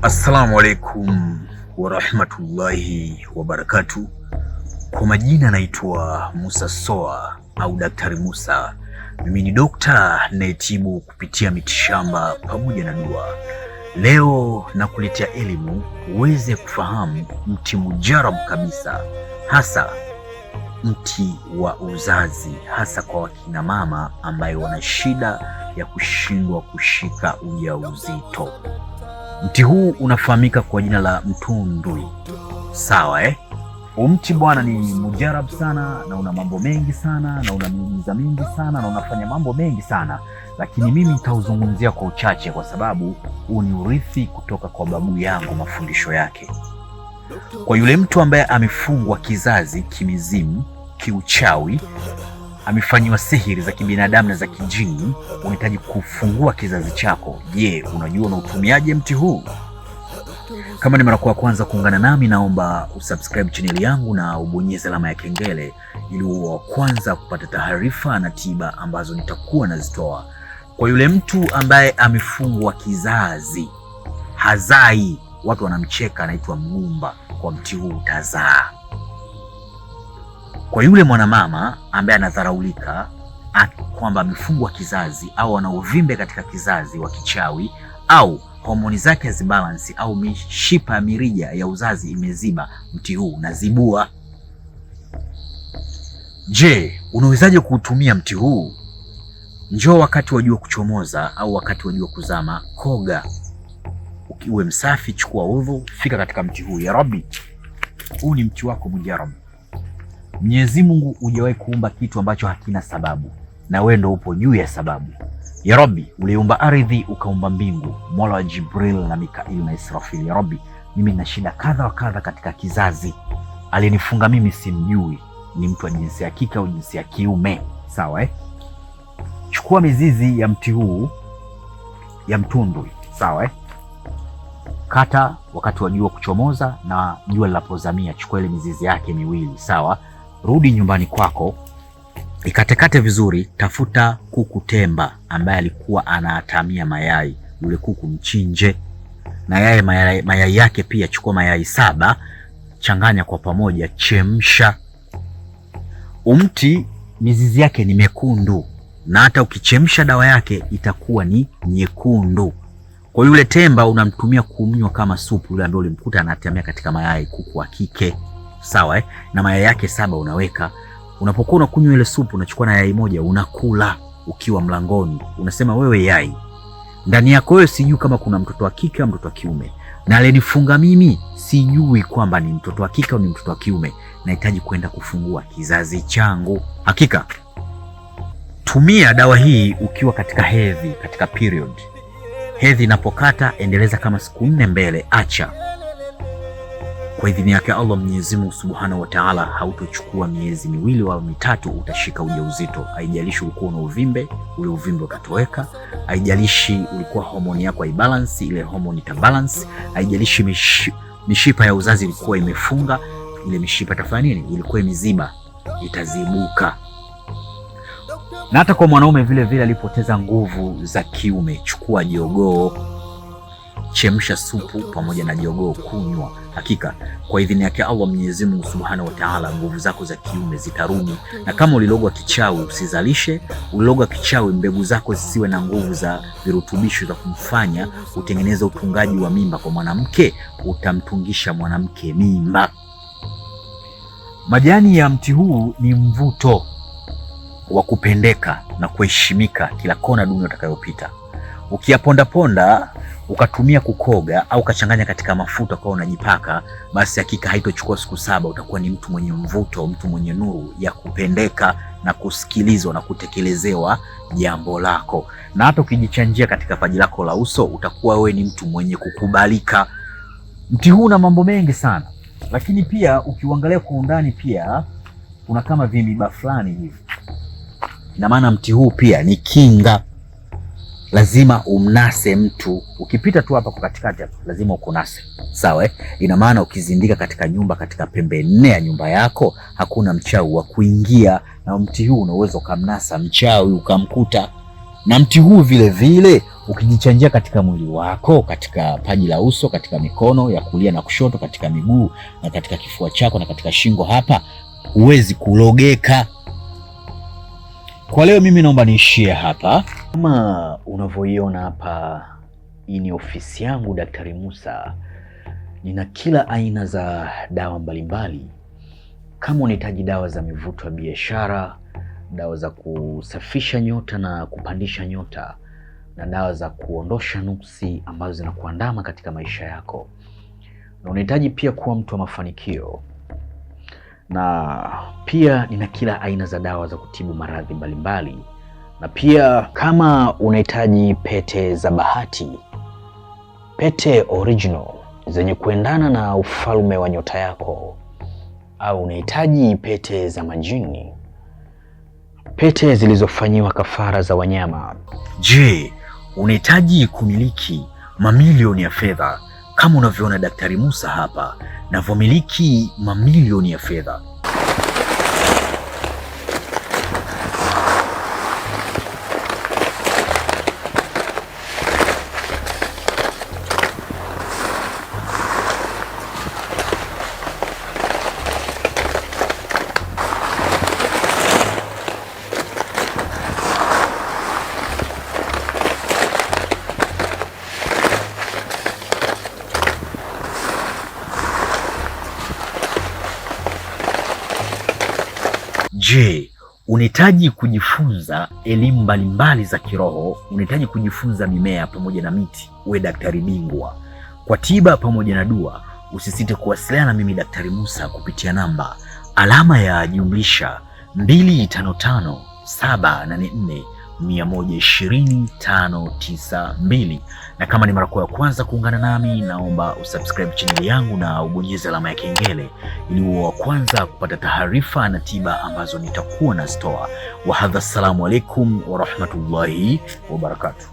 Assalamu alaikum warahmatullahi wabarakatuh. Kwa majina naitwa Musa Soa au Daktari Musa. Mimi ni dokta nayetibu kupitia mitishamba pamoja na dua. Leo nakuletea elimu uweze kufahamu mti mujarabu kabisa, hasa mti wa uzazi, hasa kwa wakina mama ambayo wana shida ya kushindwa kushika ujauzito. Mti huu unafahamika kwa jina la mtundwi. Sawa Mti bwana ni mujarabu sana na una mambo mengi sana na una miujiza mingi sana na unafanya mambo mengi sana, lakini mimi nitauzungumzia kwa uchache kwa sababu huu ni urithi kutoka kwa babu yangu, mafundisho yake. Kwa yule mtu ambaye amefungwa kizazi kimizimu, kiuchawi, amefanyiwa sihiri za kibinadamu na za kijini, unahitaji kufungua kizazi chako. Je, unajua unautumiaje mti huu? Kama ni mara ya kwanza kuungana nami, naomba usubscribe channel yangu na ubonyeze alama ya kengele ili uwe wa kwanza kupata taarifa na tiba ambazo nitakuwa nazitoa. Kwa yule mtu ambaye amefungwa kizazi, hazai, watu wanamcheka, anaitwa mgumba, kwa mti huu utazaa. Kwa yule mwanamama ambaye anadharaulika kwamba amefungwa kizazi au ana uvimbe katika kizazi wa kichawi au homoni zake hazibalansi au mishipa ya mirija ya uzazi imeziba, mti huu unazibua. Je, unawezaje kuutumia mti huu? Njoo wakati wa jua kuchomoza au wakati wa jua kuzama, koga, ukiwe msafi, chukua udhu, fika katika mti huu. Ya Rabbi, huu ni mti wako mujarabu. Mwenyezi Mungu hujawahi kuumba kitu ambacho hakina sababu, na wewe ndio upo juu ya sababu. Ya Rabbi, uliumba ardhi, ukaumba mbingu, Mola wa Jibril na Mikail na Israfil. Ya Rabbi, mimi nina shida kadha wa kadha katika kizazi. Aliyenifunga mimi simjui, ni mtu wa jinsia ya kike au jinsia ya kiume. Sawa Chukua mizizi ya mti huu ya mtundwi. Sawa Kata wakati wa jua kuchomoza na jua linapozamia, chukua ile mizizi yake miwili. Sawa Rudi nyumbani kwako, ikatekate vizuri. Tafuta kuku temba ambaye alikuwa anatamia mayai. Yule kuku mchinje na yeye mayai yake pia. Chukua mayai 7, changanya kwa pamoja, chemsha. Umti mizizi yake ni mekundu, na hata ukichemsha dawa yake itakuwa ni nyekundu. Kwa yule temba unamtumia kumnywa kama supu, yule ambaye ulimkuta anatamia katika mayai, kuku wa kike. Sawa na mayai yake 7 unaweka. Unapokuwa unakunywa ile supu, unachukua na yai moja unakula ukiwa mlangoni. Unasema wewe yai ndani yako wewe, sijui kama kuna mtoto wa kike au mtoto wa kiume, na aliyenifunga mimi sijui kwamba ni mtoto wa kike au ni mtoto wa kiume. Nahitaji kwenda kufungua kizazi changu. Hakika tumia dawa hii ukiwa katika hedhi, katika period. Hedhi inapokata, endeleza kama siku 4 mbele, acha. Kwa idhini yake Allah Mwenyezi Mungu Subhanahu wa Ta'ala, hautochukua miezi 2 wala 3, utashika ujauzito. Haijalishi ulikuwa una uvimbe, ule uvimbe ukatoweka. Haijalishi ulikuwa homoni yako haibalance, ile homoni itabalance. Haijalishi mishipa ya uzazi ilikuwa imefunga, ile mishipa itafanya nini? Ilikuwa imeziba, itazibuka. Na hata kwa mwanaume vile vile alipoteza nguvu za kiume, chukua jogoo, chemsha supu pamoja na jogoo, kunywa. Hakika kwa idhini yake Allah Mwenyezi Mungu Subhanahu wa Ta'ala, nguvu zako za kiume zitarudi. Na kama ulilogwa kichawi, usizalishe. Ulilogwa kichawi, mbegu zako zisiwe na nguvu za virutubisho za kumfanya utengeneze utungaji wa mimba kwa mwanamke, utamtungisha mwanamke mimba. Majani ya mti huu ni mvuto wa kupendeka na kuheshimika kila kona dunia utakayopita. Ukiyaponda ponda ukatumia kukoga au ukachanganya katika mafuta kwa unajipaka, basi hakika haitochukua siku 7 utakuwa ni mtu mwenye mvuto, mtu mwenye nuru ya kupendeka na kusikilizwa na kutekelezewa jambo lako. Na hata ukijichanjia katika paji lako la uso, utakuwa wewe ni mtu mwenye kukubalika. Mti huu una mambo mengi sana, lakini pia ukiuangalia kwa undani pia kuna kama vimiba fulani hivi. Ina maana mti huu pia ni kinga. Lazima umnase mtu. Ukipita tu hapa kwa katikati hapa, lazima ukunase. Sawa Ina maana ukizindika katika nyumba, katika pembe 4 ya nyumba yako, hakuna mchawi wa kuingia, na mti huu una uwezo ukamnasa mchawi ukamkuta. Na mti huu vile vile ukijichanjia katika mwili wako, katika paji la uso, katika mikono ya kulia na kushoto, katika miguu na katika kifua chako na katika shingo hapa, huwezi kulogeka. Kwa leo mimi naomba niishie hapa. Kama unavyoiona hapa, hii ni ofisi yangu Daktari Musa. Nina kila aina za dawa mbalimbali. Kama unahitaji dawa za mivuto ya biashara, dawa za kusafisha nyota na kupandisha nyota, na dawa za kuondosha nuksi ambazo zinakuandama katika maisha yako, na unahitaji pia kuwa mtu wa mafanikio, na pia nina kila aina za dawa za kutibu maradhi mbalimbali. Na pia kama unahitaji pete za bahati, pete original zenye kuendana na ufalme wa nyota yako, au unahitaji pete za majini, pete zilizofanyiwa kafara za wanyama. Je, unahitaji kumiliki mamilioni ya fedha kama unavyoona Daktari Musa hapa navyomiliki mamilioni ya fedha? Je, unahitaji kujifunza elimu mbalimbali za kiroho? Unahitaji kujifunza mimea pamoja na miti? Uwe daktari bingwa kwa tiba pamoja na dua. Usisite kuwasiliana na mimi Daktari Musa kupitia namba +255 784 120 592. Na kama ni mara ya kwanza kuungana nami, naomba usubscribe channel yangu na ubonyeze alama ya kengele ili uwe wa kwanza kupata taarifa na tiba ambazo nitakuwa nazitoa. Wa hadha, assalamu alaikum wa rahmatullahi wa barakatuh.